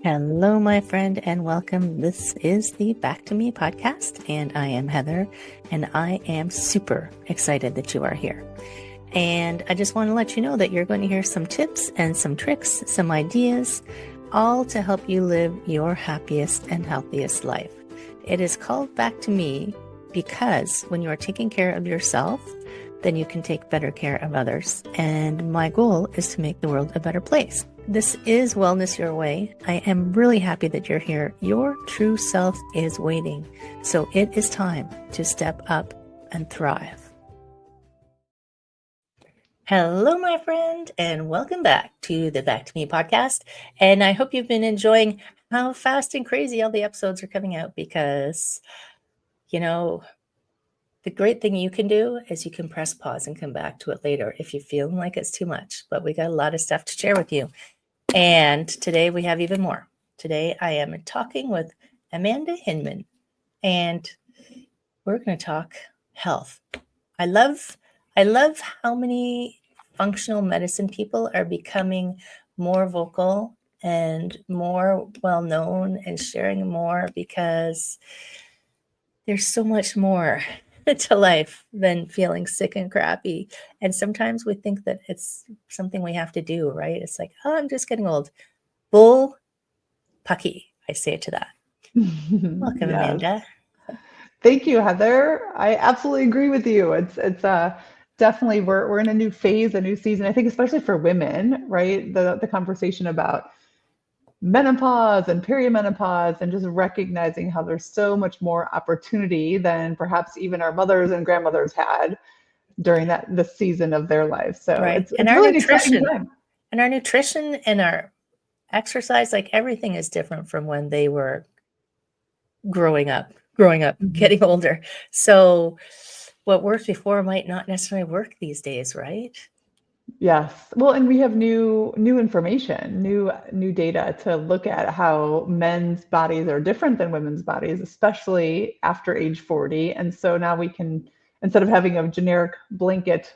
Hello, my friend, and welcome. This is the Back to Me podcast, and I am Heather, and I am super excited that you are here. And I just want to let you know that you're going to hear some tips and some tricks, some ideas, all to help you live your happiest and healthiest life. It is called Back to Me because when you are taking care of yourself, then you can take better care of others. And my goal is to make the world a better place. This is Wellness Your Way. I am really happy that you're here. Your true self is waiting. So it is time to step up and thrive. Hello, my friend, and welcome back to the Back to Me podcast. And I hope you've been enjoying how fast and crazy all the episodes are coming out because, the great thing you can do is you can press pause and come back to it later if you're feeling like it's too much. But we got a lot of stuff to share with you. And today we have even more. Today I am talking with Amanda Hinman, and we're going to talk health. I love how many functional medicine people are becoming more vocal and more well-known and sharing more because there's so much more to life than feeling sick and crappy. And sometimes we think that it's something we have to do, right? It's like, oh, I'm just getting old. Bull pucky, I say to that. Welcome, Yes. Amanda. Thank you, Heather. I absolutely agree with you. It's definitely we're in a new phase, a new season. I think especially for women, right? The conversation about menopause and perimenopause and just recognizing how there's so much more opportunity than perhaps even our mothers and grandmothers had during the season of their life. So Right. it's really an exciting time. And our nutrition and our exercise, like everything is different from when they were growing up, getting older. So what worked before might not necessarily work these days, right? Yes. Well, and we have new information, new data to look at how men's bodies are different than women's bodies, especially after age 40. And so now we can, instead of having a generic blanket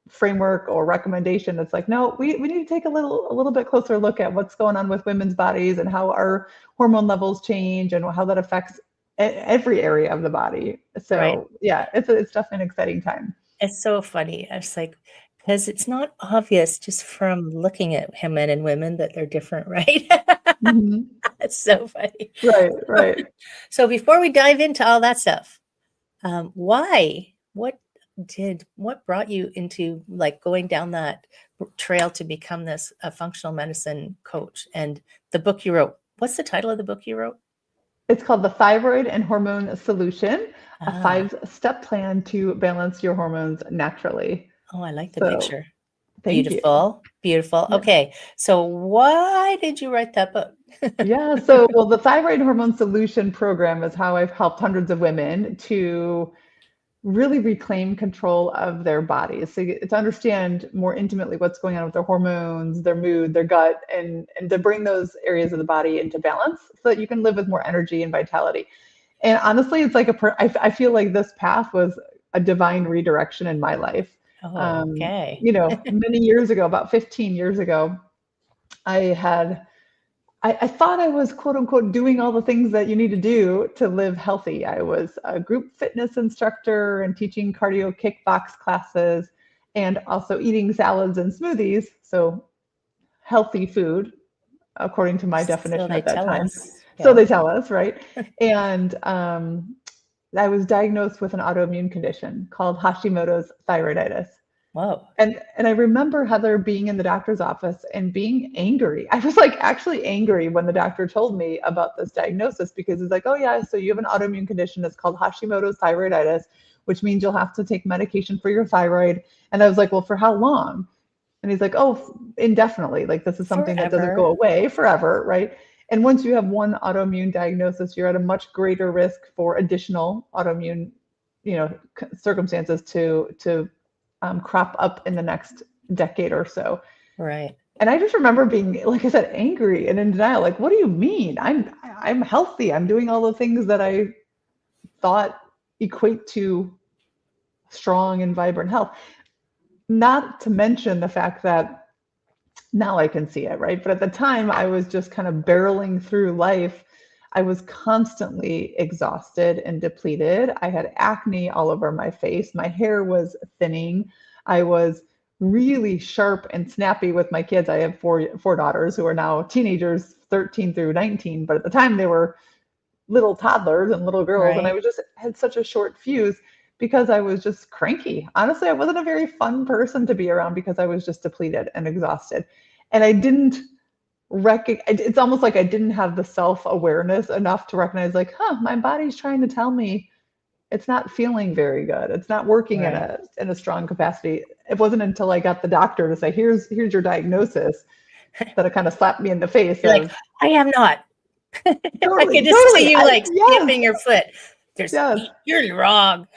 framework or recommendation, it's like, no, we need to take a little bit closer look at what's going on with women's bodies and how our hormone levels change and how that affects every area of the body. So Right. yeah, it's definitely an exciting time. It's so funny. I was like, because it's not obvious just from looking at men and women that they're different, right? Mhm. It's so funny. Right, right. So before we dive into all that stuff, why? What brought you into like going down that trail to become this a functional medicine coach? And the book you wrote, what's the title of the book you wrote? It's called the Thyroid and Hormone Solution, a Ah, 5-step plan to balance your hormones naturally. oh, I like the So picture. thank you. Beautiful, beautiful. Yeah. Okay, so why did you write that book? Yeah. So, well, the Thyroid Hormone Solution Program is how I've helped hundreds of women to really reclaim control of their bodies. So to understand more intimately what's going on with their hormones, their mood, their gut, and to bring those areas of the body into balance so that you can live with more energy and vitality. And honestly, it's like I feel like this path was a divine redirection in my life. Oh, okay. Many years ago, about 15 years ago, I had I thought I was quote unquote doing all the things that you need to do to live healthy. I was a group fitness instructor and teaching cardio kickbox classes and also eating salads and smoothies. So healthy food, according to my So definition they at that tell time. us. So Yeah. they tell us, right? And I was diagnosed with an autoimmune condition called Hashimoto's thyroiditis. Whoa. And I remember Heather being in the doctor's office and being angry. I was like actually angry when the doctor told me about this diagnosis because he's like, oh yeah, so you have an autoimmune condition. It's called Hashimoto's thyroiditis, which means you'll have to take medication for your thyroid. And I was like, well, for how long? And he's like, oh, indefinitely. Like this is something that doesn't go Forever. away forever, right? And once you have one autoimmune diagnosis, you're at a much greater risk for additional autoimmune, circumstances to crop up in the next decade or so. Right. And I just remember being, like I said, angry and in denial. Like, what do you mean? I'm healthy. I'm doing all the things that I thought equate to strong and vibrant health. Not to mention the fact that Now I can see it, right? But at the time, I was just kind of barreling through life. I was constantly exhausted and depleted. I had acne all over my face. My hair was thinning. I was really sharp and snappy with my kids. I have four daughters who are now teenagers, 13 through 19, but at the time they were little toddlers and little girls, and I Right. was just had such a short fuse because I was just cranky. Honestly, I wasn't a very fun person to be around because I was just depleted and exhausted. And I didn't recognize, it's almost like I didn't have the self-awareness enough to recognize, like, my body's trying to tell me it's not feeling very good. It's not working in Right. a strong capacity. It wasn't until I got the doctor to say, here's your diagnosis, that it kind of slapped me in the face You're like, of, I am not. I totally, could just see totally. you like Yes, stamping your foot. yes. You're wrong.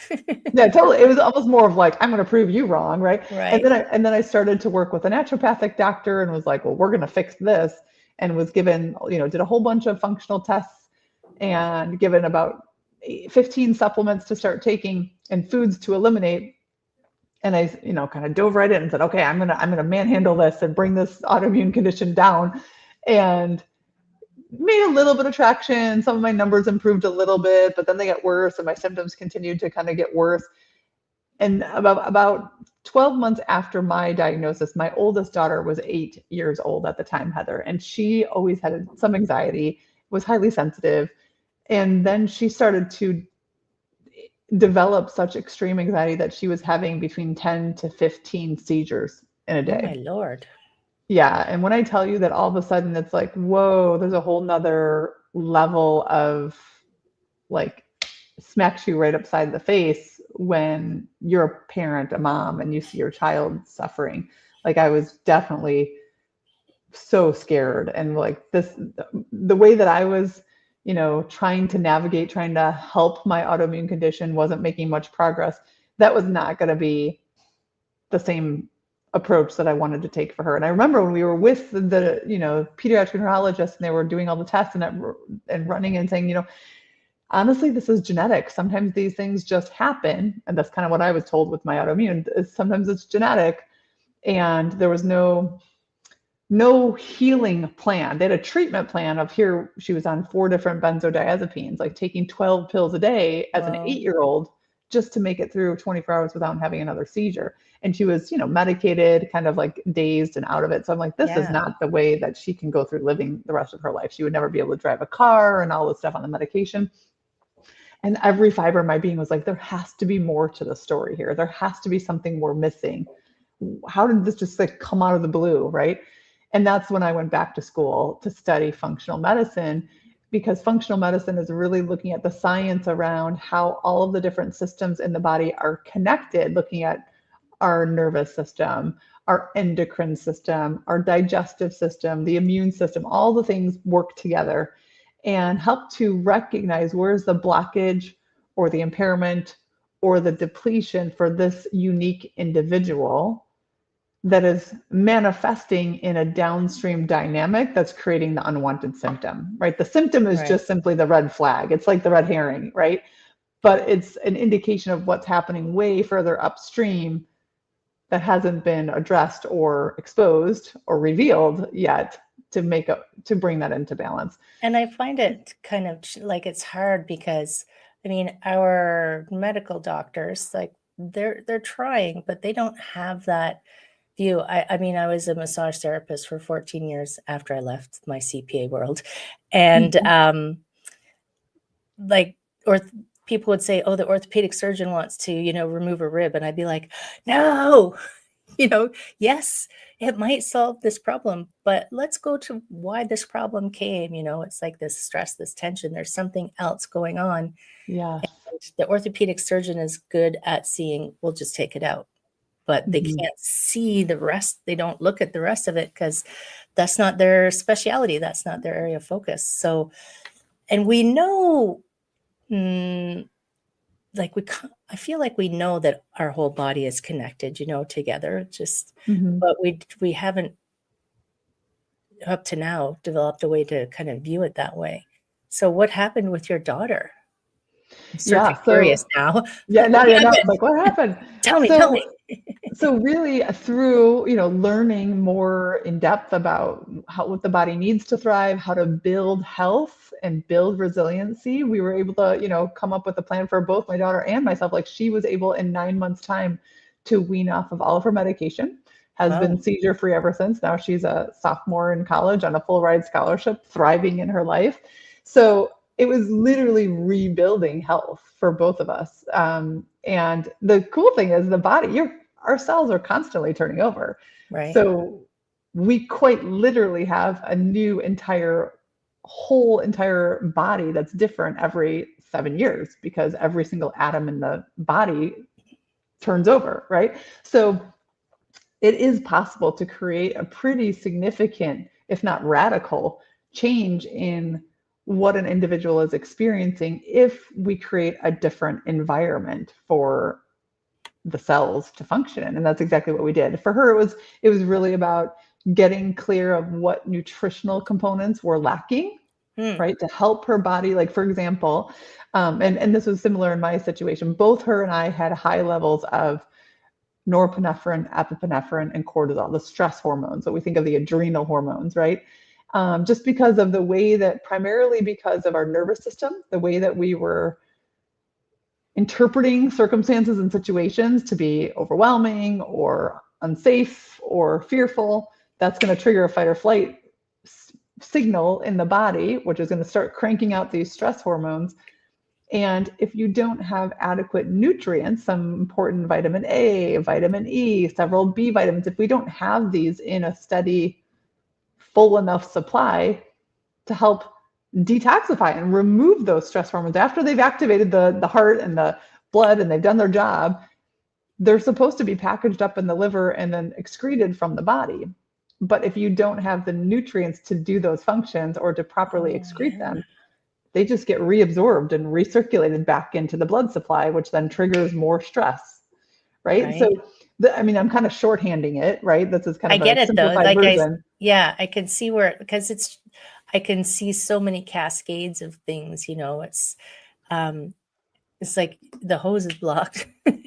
Yeah, totally. It was almost more of like, I'm going to prove you wrong, right? Right. And then I started to work with a naturopathic doctor and was like, well, we're going to fix this, and was given, did a whole bunch of functional tests and given about 15 supplements to start taking and foods to eliminate. And I, kind of dove right in and said, okay, I'm gonna manhandle this and bring this autoimmune condition down. And made a little bit of traction. Some of my numbers improved a little bit, but then they got worse and my symptoms continued to kind of get worse. And about 12 months after my diagnosis, my oldest daughter was 8 years old at the time, Heather, and she always had some anxiety, was highly sensitive. And then she started to develop such extreme anxiety that she was having between 10 to 15 seizures in a Oh my day. Lord. Yeah. And when I tell you that all of a sudden it's like, whoa, there's a whole nother level of, like, smacks you right upside the face when you're a parent, a mom, and you see your child suffering. Like, I was definitely so scared. And like this, the way that I was, trying to navigate, trying to help my autoimmune condition, wasn't making much progress. That was not going to be the same approach that I wanted to take for her. And I remember when we were with the, pediatric neurologist, and they were doing all the tests and running and saying, honestly, this is genetic. Sometimes these things just happen. And that's kind of what I was told with my autoimmune, is sometimes it's genetic. And there was no healing plan. They had a treatment plan of, here she was on 4 different benzodiazepines, like taking 12 pills a day as an Wow. 8-year-old, just to make it through 24 hours without having another seizure. And she was, medicated, kind of like dazed and out of it. So I'm like, this is Yeah. not the way that she can go through living the rest of her life. She would never be able to drive a car and all this stuff on the medication. And every fiber of my being was like, there has to be more to the story here. There has to be something we're missing. How did this just like come out of the blue, right? And that's when I went back to school to study functional medicine, because functional medicine is really looking at the science around how all of the different systems in the body are connected, looking at our nervous system, our endocrine system, our digestive system, the immune system, all the things work together and help to recognize where's the blockage or the impairment or the depletion for this unique individual that is manifesting in a downstream dynamic that's creating the unwanted symptom, right? The symptom is Right. just simply the red flag. It's like the red herring, right? But it's an indication of what's happening way further upstream that hasn't been addressed or exposed or revealed yet to bring that into balance. And I find it kind of like it's hard because I mean our medical doctors, like they're trying, but they don't have that view. I mean, I was a massage therapist for 14 years after I left my CPA world. And Mhm. like people would say, oh, the orthopedic surgeon wants to, remove a rib. And I'd be like, no, yes, it might solve this problem, but let's go to why this problem came. It's like this stress, this tension, there's something else going on. Yes. And the orthopedic surgeon is good at seeing, we'll just take it out, but they Mhm. can't see the rest. They don't look at the rest of it because that's not their specialty. That's not their area of focus. So, and we know, like I feel like we know that our whole body is connected, together, just, Mhm. but we haven't up to now developed a way to kind of view it that way. So what happened with your daughter? I'm sort Yeah. of curious So now. yeah, What now you're not happened? like, what happened? Tell me, tell So me. So really through, learning more in depth about what the body needs to thrive, how to build health and build resiliency, we were able to, come up with a plan for both my daughter and myself. Like she was able in 9 months time to wean off of all of her medication, has been Wow. seizure free ever since. Now she's a sophomore in college on a full ride scholarship, thriving in her life. So it was literally rebuilding health for both of us. And the cool thing is the body, our cells are constantly turning over. Right. So we quite literally have a new whole entire body that's different every 7 years because every single atom in the body turns over, right? So it is possible to create a pretty significant, if not radical, change in what an individual is experiencing if we create a different environment for the cells to function in. And that's exactly what we did. For her, it was really about getting clear of what nutritional components were lacking, right? To help her body. Like for example, and this was similar in my situation, both her and I had high levels of norepinephrine, epinephrine, and cortisol, the stress hormones, what we think of the adrenal hormones, right? Just because of the way that, primarily because of our nervous system, the way that we were interpreting circumstances and situations to be overwhelming or unsafe or fearful, that's going to trigger a fight or flight signal in the body, which is going to start cranking out these stress hormones. And if you don't have adequate nutrients, some important vitamin A, vitamin E, several B vitamins, if we don't have these in a steady, full enough supply to help detoxify and remove those stress hormones after they've activated the heart and the blood and they've done their job, they're supposed to be packaged up in the liver and then excreted from the body. But if you don't have the nutrients to do those functions or to properly excrete them, they just get reabsorbed and recirculated back into the blood supply, which then triggers more stress, right? So, I'm kind of shorthanding it, right? This is kind I of get a it though. simplified version. I can see where, because I can see so many cascades of things, it's like the hose is blocked,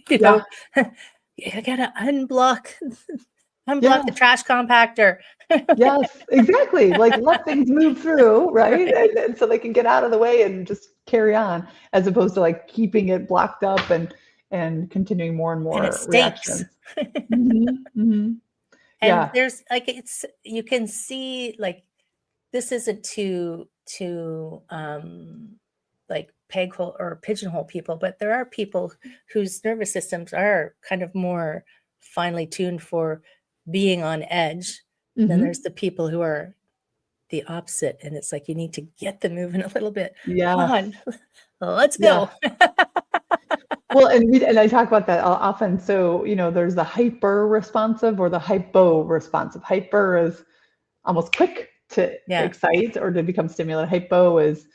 Yeah. I gotta unblock Yeah. the trash compactor. Yes, exactly. Like let things move through, right? And so they can get out of the way and just carry on, as opposed to like keeping it blocked up and continuing more and And it more stinks. reactions. Mm-hmm. And Yeah. there's like, you can see like, this isn't to like peg hole or pigeonhole people, but there are people whose nervous systems are kind of more finely tuned for being on edge. Then there's Mm-hmm. the people who are the opposite, and it's like you need to get them moving a little bit. Come Yes. on, let's Yes. go. Well, and I talk about that often. So, there's the hyper responsive or the hypo responsive. Hyper is almost quick to Yeah, excite or to become stimulated. Hypo is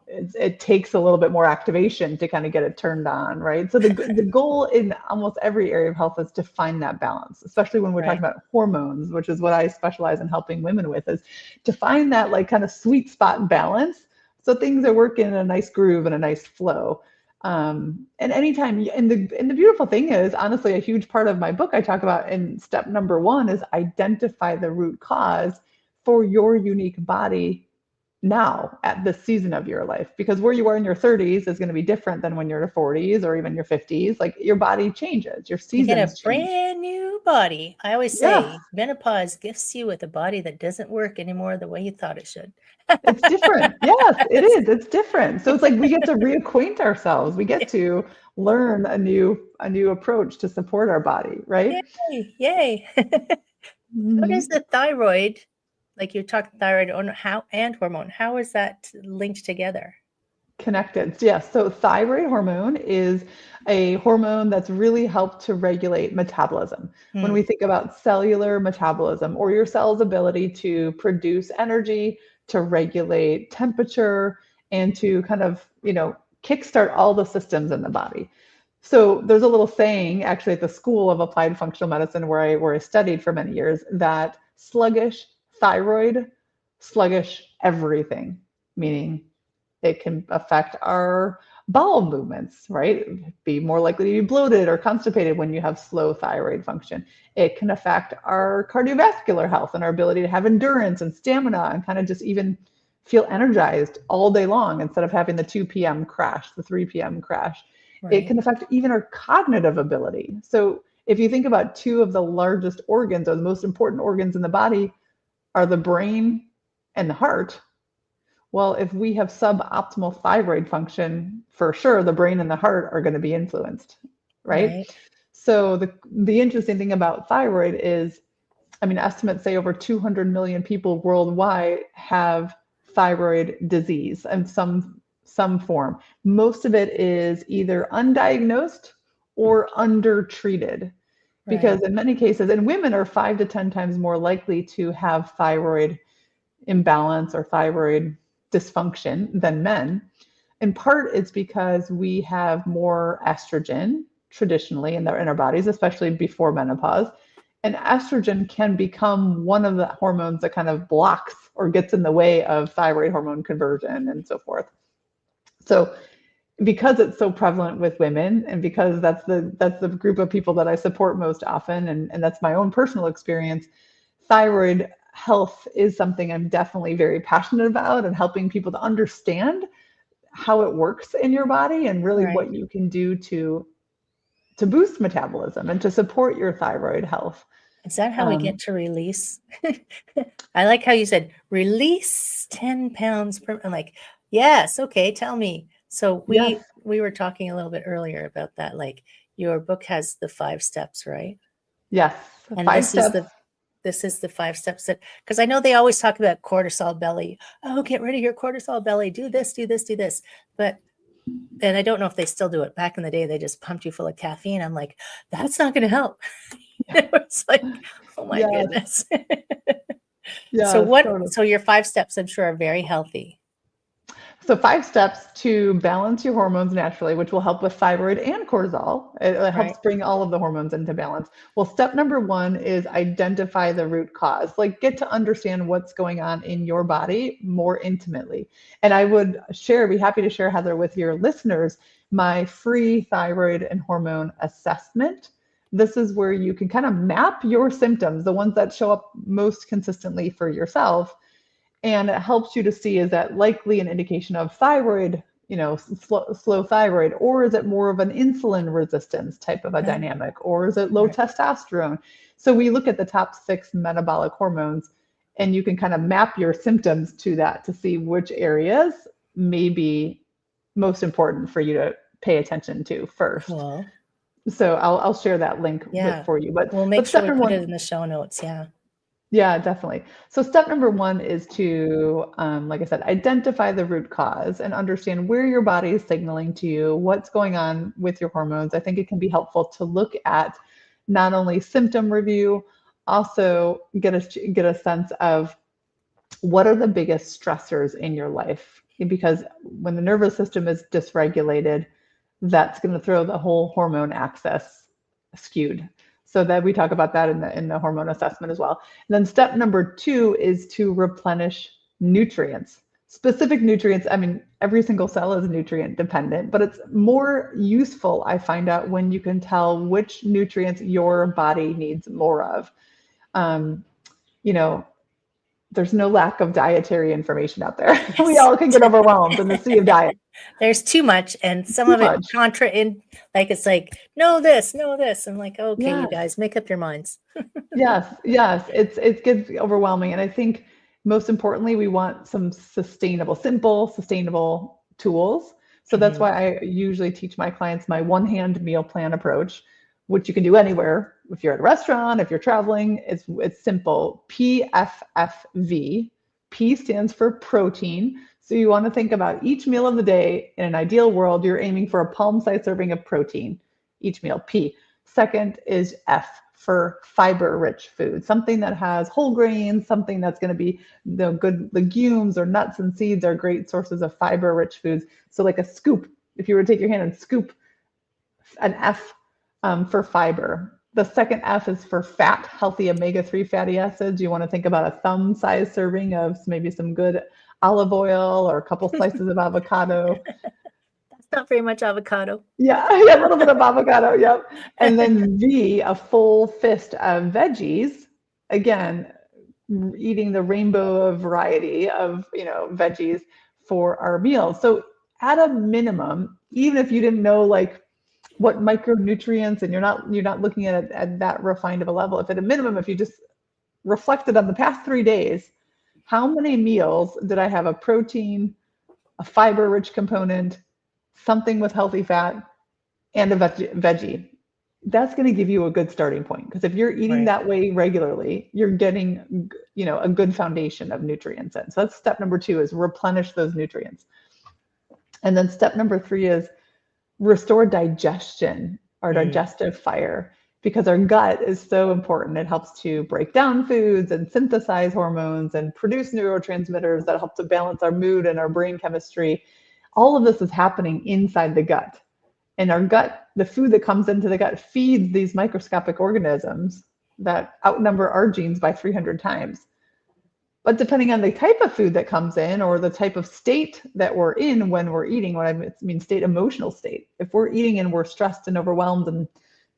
it takes a little bit more activation to kind of get it turned on, right? So the goal in almost every area of health is to find that balance, especially when we're talking right. about hormones, which is what I specialize in helping women with, is to find that like kind of sweet spot balance so things are working in a nice groove and a nice flow. And anytime, and the beautiful thing is, honestly, a huge part of my book I talk about in step number 1 is identify the root cause for your unique body now at this season of your life, because where you are in your 30s is going to be different than when you're in your 40s or even your 50s. Like your body changes, your You get a seasons change. brand new body. I always Yeah, say menopause gifts you with a body that doesn't work anymore the way you thought it should. it's different. Yes, it is. It's different. So it's like we get to reacquaint ourselves. We get to learn a new approach to support our body, right? Yay, yay. How does Mhm. the thyroid, like you're talking thyroid and hormone, how is that linked together? Connected. Yes. So thyroid hormone is a hormone that's really helped to regulate metabolism. When we think about cellular metabolism or your cell's ability to produce energy, to regulate temperature, and to kind of, kickstart all the systems in the body. So there's a little saying actually at the School of Applied Functional Medicine where I studied for many years, that sluggish thyroid, sluggish everything, meaning it can affect our bowel movements, right? Be more likely to be bloated or constipated when you have slow thyroid function. It can affect our cardiovascular health and our ability to have endurance and stamina and kind of just even feel energized all day long instead of having the 2 p.m. crash, the 3 p.m. crash. It Right. can affect even our cognitive ability. So if you think about two of the largest organs or the most important organs in the body are the brain and the heart. Well, if we have suboptimal thyroid function, for sure, the brain and the heart are going to be influenced, right? Right. So the interesting thing about thyroid is, I mean, estimates say over 200 million people worldwide have thyroid disease in some form. Most of it is either undiagnosed or undertreated, Right. because in many cases, and women are 5 to 10 times more likely to have thyroid imbalance or thyroid dysfunction than men. In part, it's because we have more estrogen traditionally in our bodies, especially before menopause. And estrogen can become one of the hormones that kind of blocks or gets in the way of thyroid hormone conversion and so forth. So because it's so prevalent with women, and because that's the group of people that I support most often, and that's my own personal experience, thyroid health is something I'm definitely very passionate about, and helping people to understand how it works in your body and really Right. what you can do to boost metabolism and to support your thyroid health. Is that how we get Um, to release? I like how you said release 10 pounds per. I'm like, yes, okay, tell me. So yes, we were talking a little bit earlier about that. Like your book has the 5 steps, right? yes, And five steps. this is the 5 steps that, because I know they always talk about cortisol belly. Oh, get rid of your cortisol belly. Do this, do this, do this. But and I don't know if they still do it. Back in the day, they just pumped you full of caffeine. I'm like, that's not going to help. It's like, oh my Yes, goodness. So yes, what? totally. So your 5 steps, I'm sure, are very healthy, So 5 steps to balance your hormones naturally, which will help with thyroid and cortisol. It right? helps bring all of the hormones into balance. Well, step number one is identify the root cause. Like, get to understand what's going on in your body more intimately. And I would be happy to share, Heather, with your listeners, my free thyroid and hormone assessment. This is where you can kind of map your symptoms, the ones that show up most consistently for yourself, and it helps you to see, is that likely an indication of thyroid, slow thyroid, or is it more of an insulin resistance type of a Oh, dynamic, or is it low right. testosterone? So we look at the top 6 metabolic hormones, and you can kind of map your symptoms to that to see which areas may be most important for you to pay attention to first. Cool. So I'll share that link Yeah. for you. We'll make But sure step we number put it one, in the show notes. Yeah. yeah, definitely. So step number one is to, like I said, identify the root cause and understand where your body is signaling to you, what's going on with your hormones. I think it can be helpful to look at not only symptom review, also get a sense of what are the biggest stressors in your life. Because when the nervous system is dysregulated, that's going to throw the whole hormone axis skewed. So that we talk about that in the hormone assessment as well. And then step number 2 is to replenish nutrients. Specific nutrients, I mean, every single cell is nutrient dependent, but it's more useful, I find out, when you can tell which nutrients your body needs more of. Um, you know, there's no lack of dietary information out there. We Yes. all can get overwhelmed in the sea of diet. There's too much, and some Too of it much. contra in. Like it's like no this, no this. I'm like, okay, you Yes. guys, make up your minds. Yes, yes, it gets overwhelming, and I think most importantly, we want some simple, sustainable tools. So that's Mhm. why I usually teach my clients my one-hand meal plan approach, which you can do anywhere. If you're at a restaurant, if you're traveling, it's simple. PFFV. P stands for protein. So you want to think about each meal of the day. In an ideal world, you're aiming for a palm-sized serving of protein each meal. P. Second is F for fiber-rich food, something that has whole grains, something that's going to be good legumes, or nuts and seeds are great sources of fiber-rich foods. So like a scoop, if you were to take your hand and scoop an F, for fiber. The second F is for fat, healthy omega-3 fatty acids. You want to think about a thumb-sized serving of maybe some good olive oil or a couple slices of avocado. Not very much avocado. Yeah, yeah, a little bit of avocado, yep. And then V, a full fist of veggies. Again, eating the rainbow of variety of, veggies for our meals. So at a minimum, even if you didn't know like what micronutrients, and you're not looking at that refined of a level, if at a minimum, if you just reflected on the past 3 days, how many meals did I have a protein, a fiber rich component, something with healthy fat, and a veggie? That's going to give you a good starting point, because if you're eating Right. that way regularly, you're getting, a good foundation of nutrients in. So that's step number 2, is replenish those nutrients. And then step number 3 is restore digestion, our digestive fire, because our gut is so important. It helps to break down foods and synthesize hormones and produce neurotransmitters that help to balance our mood and our brain chemistry. All of this is happening inside the gut. And our gut, the food that comes into the gut, feeds these microscopic organisms that outnumber our genes by 300 times. But depending on the type of food that comes in, or the type of state that we're in when we're eating, what I mean state, emotional state. If we're eating and we're stressed and overwhelmed and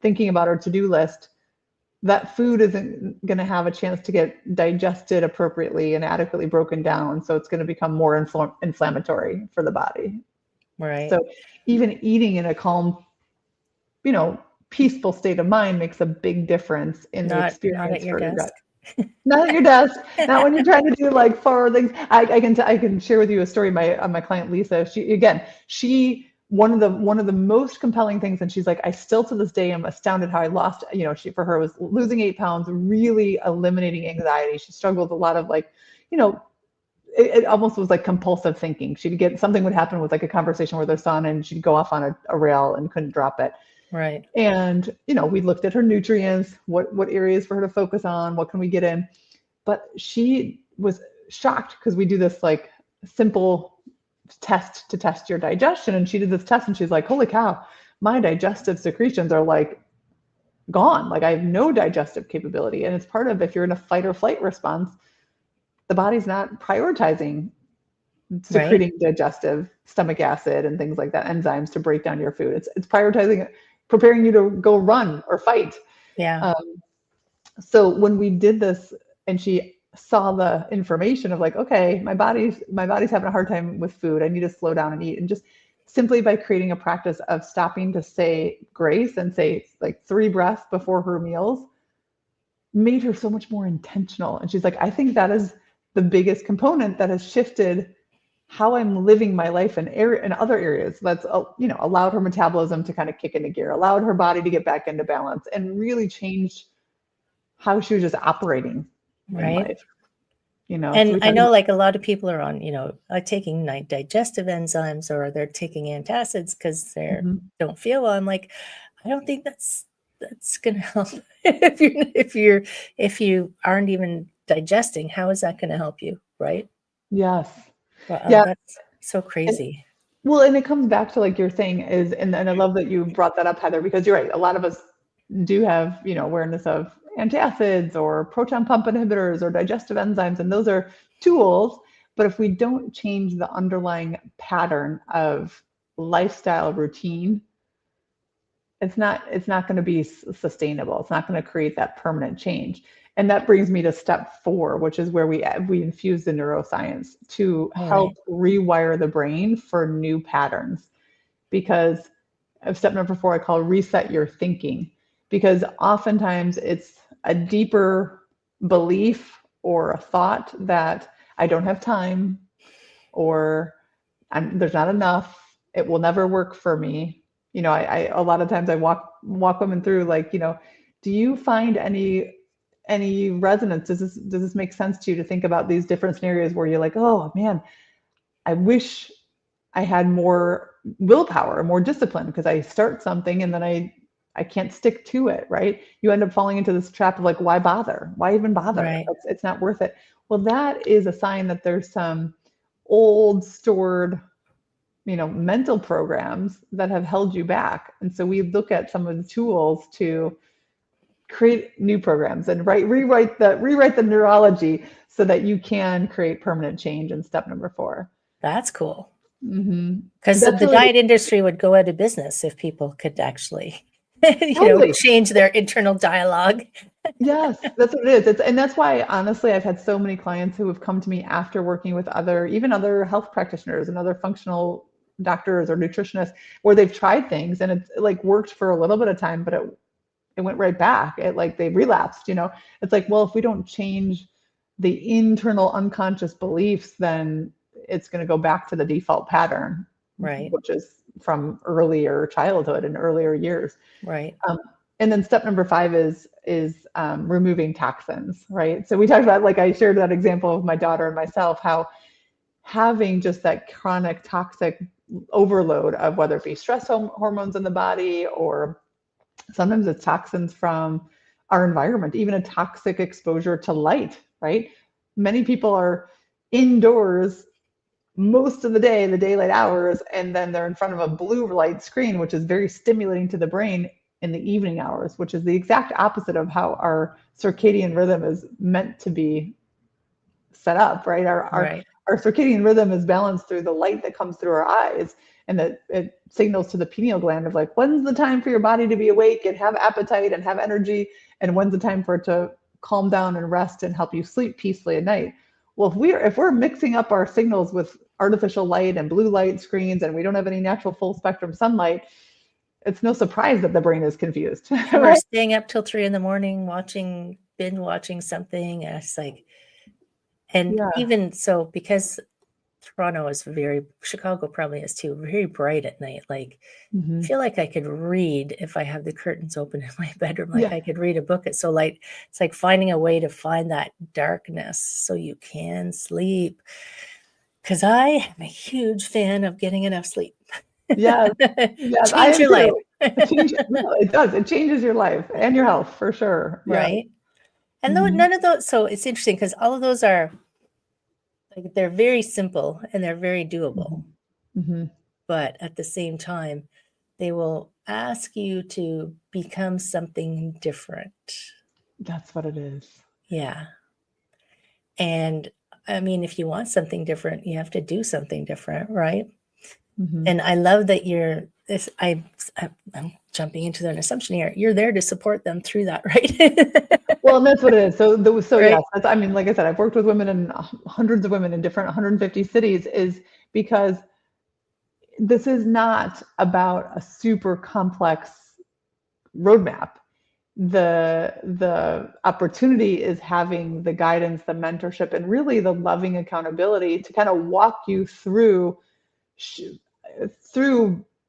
thinking about our to-do list, that food isn't going to have a chance to get digested appropriately and adequately broken down. So it's going to become more inflammatory for the body. Right. So even eating in a calm, peaceful state of mind makes a big difference in the Not experience at your for your desk. gut. Not at your desk. Not when you're trying to do like 4 things. I can share with you a story. My client Lisa. She one of the most compelling things, and she's like, I still to this day am astounded how I lost. She, for her, was losing 8 pounds, really eliminating anxiety. She struggled with a lot of like, it almost was like compulsive thinking. She'd get, something would happen with like a conversation with her son, and she'd go off on a rail and couldn't drop it. Right. And, we looked at her nutrients, what areas for her to focus on, what can we get in? But she was shocked, because we do this like simple test to test your digestion. And she did this test, and she's like, holy cow, my digestive secretions are like gone. Like I have no digestive capability. And it's part of, if you're in a fight or flight response, the body's not prioritizing secreting digestive stomach acid and things like that, enzymes to break down your food. It's prioritizing preparing you to go run or fight. Yeah. So when we did this, and she saw the information of like, okay, my body's having a hard time with food. I need to slow down and eat. And just simply by creating a practice of stopping to say grace and say like 3 breaths before her meals, made her so much more intentional. And she's like, I think that is the biggest component that has shifted how I'm living my life in other areas. That's, allowed her metabolism to kind of kick into gear, allowed her body to get back into balance, and really changed how she was just operating in Right. life. So And I know like a lot of people are on, taking digestive enzymes, or they're taking antacids because they don't feel well. I'm like, I don't think that's going to help. if you aren't even digesting, how is that going to help you? Right. Yes. Well, Yeah. that's so crazy. And it comes back to like you're saying is, and I love that you brought that up, Heather, because you're right. A lot of us do have, awareness of antacids or proton pump inhibitors or digestive enzymes, and those are tools. But if we don't change the underlying pattern of lifestyle routine, it's not going to be sustainable. It's not going to create that permanent change. And that brings me to step 4, which is where we infuse the neuroscience to help rewire the brain for new patterns. Because of step number 4, I call reset your thinking. Because oftentimes it's a deeper belief or a thought that I don't have time, or there's not enough, it will never work for me. I a lot of times I walk women through like, do you find any resonance? Does this make sense to you to think about these different scenarios where you're like, oh man, I wish I had more willpower, more discipline, because I start something and then I can't stick to it, right? You end up falling into this trap of like, why bother? Why even bother? Right. It's not worth it. Well, that is a sign that there's some old stored, mental programs that have held you back. And so we look at some of the tools to create new programs and rewrite the neurology so that you can create permanent change in step number 4. That's cool. Because That's the really diet industry would go out of business if people could actually, totally. change their internal dialogue. Yes, that's what it is. And that's why, honestly, I've had so many clients who have come to me after working with even other health practitioners and other functional doctors or nutritionists, where they've tried things and it's like worked for a little bit of time, but it went right back. It like they relapsed, It's like, well, if we don't change the internal unconscious beliefs, then it's going to go back to the default pattern, Right, which is from earlier childhood and earlier years. right, And then step number 5 is removing toxins, right? So we talked about, like I shared that example of my daughter and myself, how having just that chronic toxic overload of whether it be stress hormones in the body, or sometimes it's toxins from our environment, even a toxic exposure to light, right? Many people are indoors most of the day, the daylight hours, and then they're in front of a blue light screen, which is very stimulating to the brain in the evening hours, which is the exact opposite of how our circadian rhythm is meant to be set up, right? right, Our circadian rhythm is balanced through the light that comes through our eyes, and that it signals to the pineal gland of like, when's the time for your body to be awake and have appetite and have energy, and when's the time for it to calm down and rest and help you sleep peacefully at night. Well, if we're mixing up our signals with artificial light and blue light screens, and we don't have any natural full spectrum sunlight, it's no surprise that the brain is confused. and we're Right? staying up till 3 a.m. binge watching something, and it's like, and Yeah. even so, because Chicago probably is too, very bright at night. Like, I Hmm. feel like I could read if I have the curtains open in my bedroom. Like Yeah. I could read a book. It's so light. It's like finding a way to find that darkness so you can sleep. Because I am a huge fan of getting enough sleep. Yes. Yes, I Change am your life. too. It does. It changes your life and your health for sure. Yeah. Right. And though Hmm. none of those, so it's interesting because all of those are like, they're very simple and they're very doable. Hmm. Hmm. But at the same time, they will ask you to become something different. That's what it is. Yeah. And I mean, if you want something different, you have to do something different, right? Hmm. And I love that I'm jumping into an assumption here. You're there to support them through that, right? Well, and that's what it is. So Right, yes, I mean, like I said, I've worked with women and hundreds of women in different 150 cities, is because this is not about a super complex roadmap. The opportunity is having the guidance, the mentorship, and really the loving accountability to kind of walk you through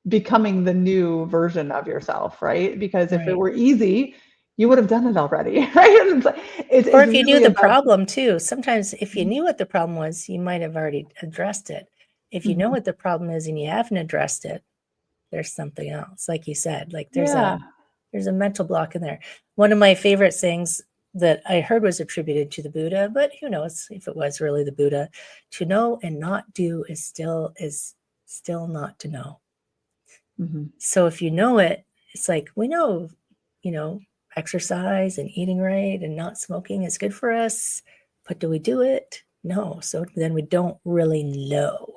becoming the new version of yourself, right? Because if it right. were easy, you would have done it already, right? Or It's if you knew really the about. problem too, sometimes if you knew what the problem was, you might have already addressed it. If you know Mhm. what the problem is and you haven't addressed it, there's something else. Like you said, like Yeah. there's a mental block in there. One of my favorite sayings that I heard was attributed to the Buddha, but who knows if it was really the Buddha. To know and not do is still not to know. Mhm. So if you know it, it's like we know, you know, exercise and eating right and not smoking is good for us, but do we do it? No. So then we don't really know.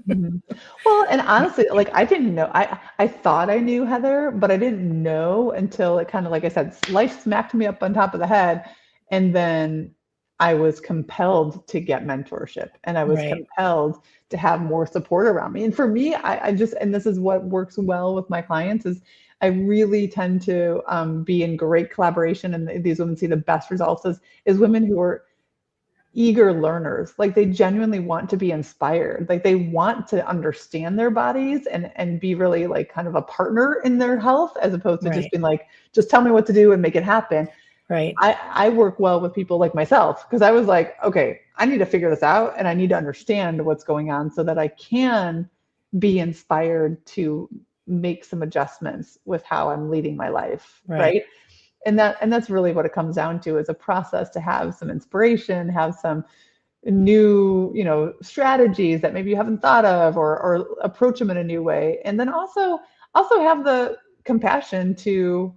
Mhm. Well, and honestly, like I didn't know. I thought I knew, Heather, but I didn't know until it kind of, like I said, life smacked me up on top of the head, and then I was compelled to get mentorship, and I was Right. compelled to have more support around me. And for me, I just, and this is what works well with my clients, is I really tend to be in great collaboration, and these women see the best results is women who are eager learners. Like they genuinely want to be inspired. Like they want to understand their bodies and be really like kind of a partner in their health, as opposed to just Right. being like, just tell me what to do and make it happen. Right. I work well with people like myself, because I was like, okay, I need to figure this out and I need to understand what's going on so that I can be inspired to make some adjustments with how I'm leading my life. Right. Right. And that's really what it comes down to, is a process to have some inspiration, have some new, strategies that maybe you haven't thought of, or approach them in a new way. And then also have the compassion to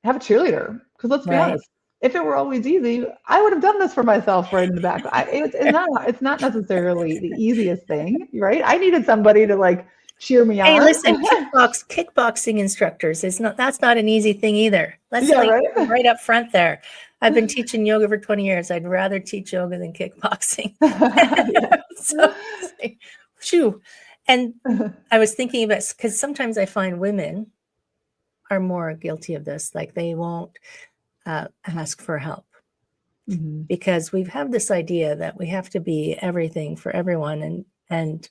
have a cheerleader. Because let's be Right. honest, if it were always easy, I would have done this for myself right in the back. It's not necessarily the easiest thing, right? I needed somebody to like cheer me Hey, on. listen, kickboxing instructors that's not an easy thing either. Let's Yeah, like right. right up front there. I've been teaching yoga for 20 years. I'd rather teach yoga than kickboxing. Yeah. So, shoo. And I was thinking about, because sometimes I find women are more guilty of this, like they won't ask for help. Mhm. Because we have this idea that we have to be everything for everyone and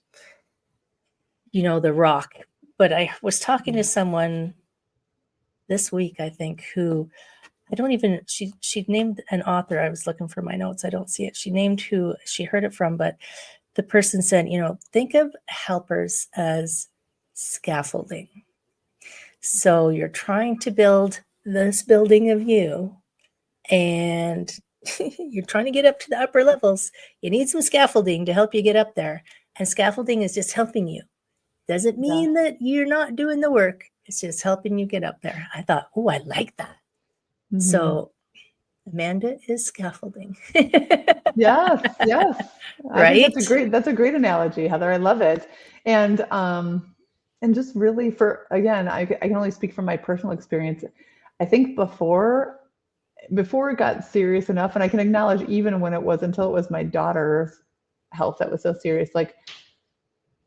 the rock. But I was talking to someone this week, I think, who she named an author. I was looking for my notes. I don't see it. She named who she heard it from, but the person said, think of helpers as scaffolding. So you're trying to build this building of you, and you're trying to get up to the upper levels. You need some scaffolding to help you get up there. And scaffolding is just helping you. Doesn't mean that you're not doing the work. It's just helping you get up there. I thought, oh, I like that. Mhm. So Amanda is scaffolding. Yes, yes. I think Right? that's a great analogy, Heather. I love it. And just really I can only speak from my personal experience. I think before it got serious enough, and I can acknowledge even when it was until it was my daughter's health that was so serious, like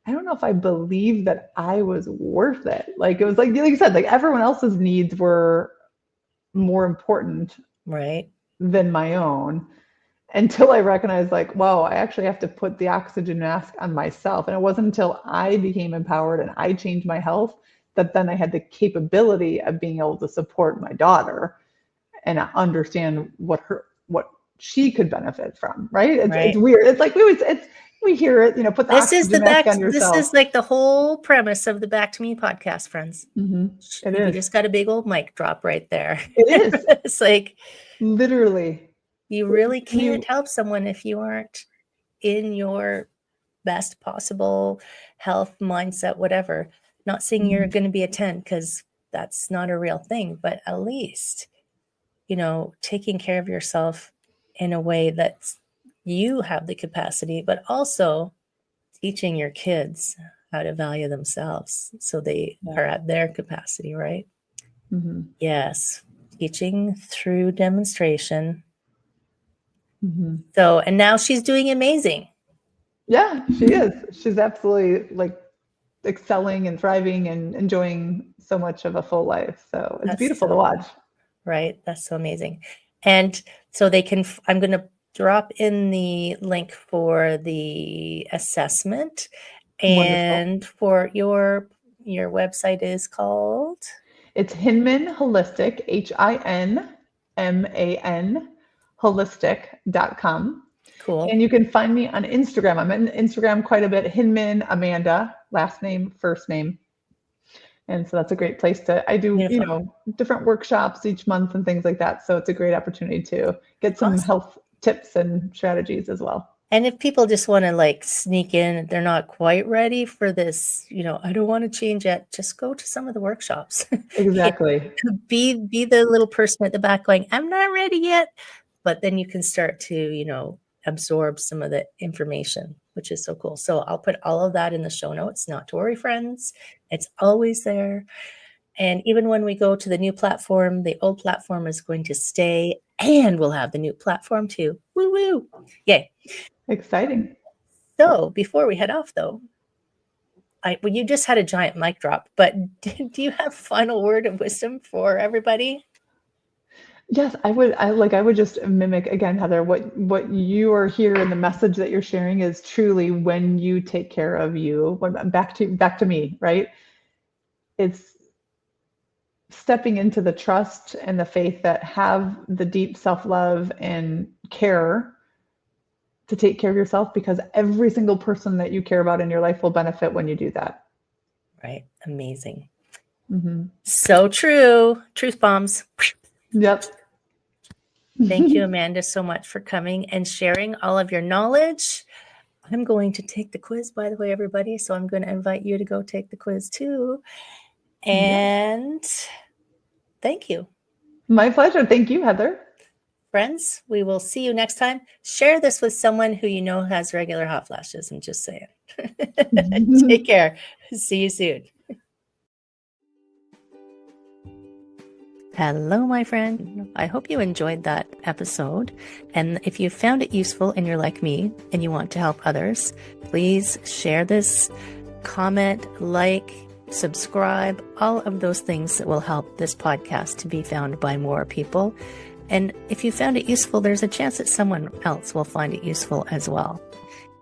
I don't know if I believed that I was worth it. Like it was like you said, like everyone else's needs were more important Right. than my own until I recognized like, whoa, I actually have to put the oxygen mask on myself. And it wasn't until I became empowered and I changed my health that then I had the capability of being able to support my daughter and understand what she could benefit from. Right? It's Right. weird. It's like we hear it, put the oxygen mask on This yourself. is like the whole premise of the Back to Me podcast, friends. It You is. just got a big old mic drop right there. It is. It's like Literally. you really When can't help someone if you aren't in your best possible health, mindset, whatever. Not saying you're going to be a 10, because that's not a real thing, but at least, taking care of yourself in a way that you have the capacity, but also teaching your kids how to value themselves so they are at their capacity, right? Mhm. Yes. Teaching through demonstration. Mhm. So, and now she's doing amazing. Yeah, she is. She's absolutely like excelling and thriving and enjoying so much of a full life. So it's beautiful to watch. Right. That's so amazing. And so I'm going to drop in the link for the assessment, Wonderful. and for your website is called? It's Hinman Holistic, HINMAN holistic.com. Cool. And you can find me on Instagram. I'm on Instagram quite a bit. Hinman Amanda, last name, first name. And so that's a great place I do, Beautiful. different workshops each month and things like that. So it's a great opportunity to get some Awesome. health tips and strategies as well. And if people just want to like sneak in, they're not quite ready for this, I don't want to change yet, just go to some of the workshops. Exactly. Be the little person at the back going, I'm not ready yet. But then you can start to, absorb some of the information, which is so cool. So I'll put all of that in the show notes. Not to worry, friends. It's always there. And even when we go to the new platform, the old platform is going to stay, and we'll have the new platform too. Woo woo. Yay. Exciting. So before we head off, though, well, you just had a giant mic drop, but do you have a final word of wisdom for everybody? Yes, I would just mimic again, Heather, what you are here and the message that you're sharing is truly when you take care of you. Back to me, right? It's stepping into the trust and the faith that have the deep self-love and care to take care of yourself, because every single person that you care about in your life will benefit when you do that. Right. Amazing. Mm-hmm. So true. Truth bombs. Yep. Thank you, Amanda, so much for coming and sharing all of your knowledge. I'm going to take the quiz, by the way, everybody. So I'm going to invite you to go take the quiz too. And thank you. My pleasure. Thank you, Heather. Friends, we will see you next time. Share this with someone who you know has regular hot flashes. I'm just saying. Take care. See you soon. Hello, my friend. I hope you enjoyed that episode. And if you found it useful and you're like me and you want to help others, please share this, comment, like, subscribe, all of those things that will help this podcast to be found by more people. And if you found it useful, there's a chance that someone else will find it useful as well.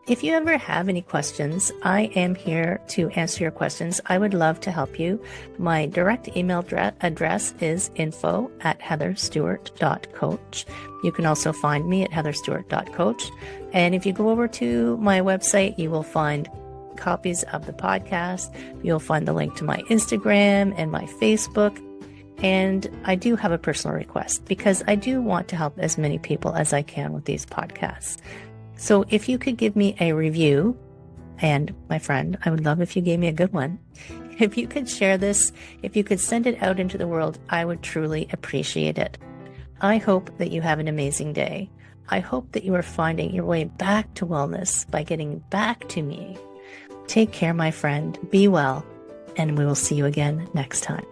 If you ever have any questions, I am here to answer your questions. I would love to help you. My direct email address is info@heatherstewart.coach. You can also find me at heatherstewart.coach. And if you go over to my website, you will find copies of the podcast. You'll find the link to my Instagram and my Facebook. And I do have a personal request because I do want to help as many people as I can with these podcasts. So if you could give me a review, and my friend, I would love if you gave me a good one. If you could share this, if you could send it out into the world, I would truly appreciate it. I hope that you have an amazing day. I hope that you are finding your way back to wellness by getting back to me. Take care, my friend. Be well, and we will see you again next time.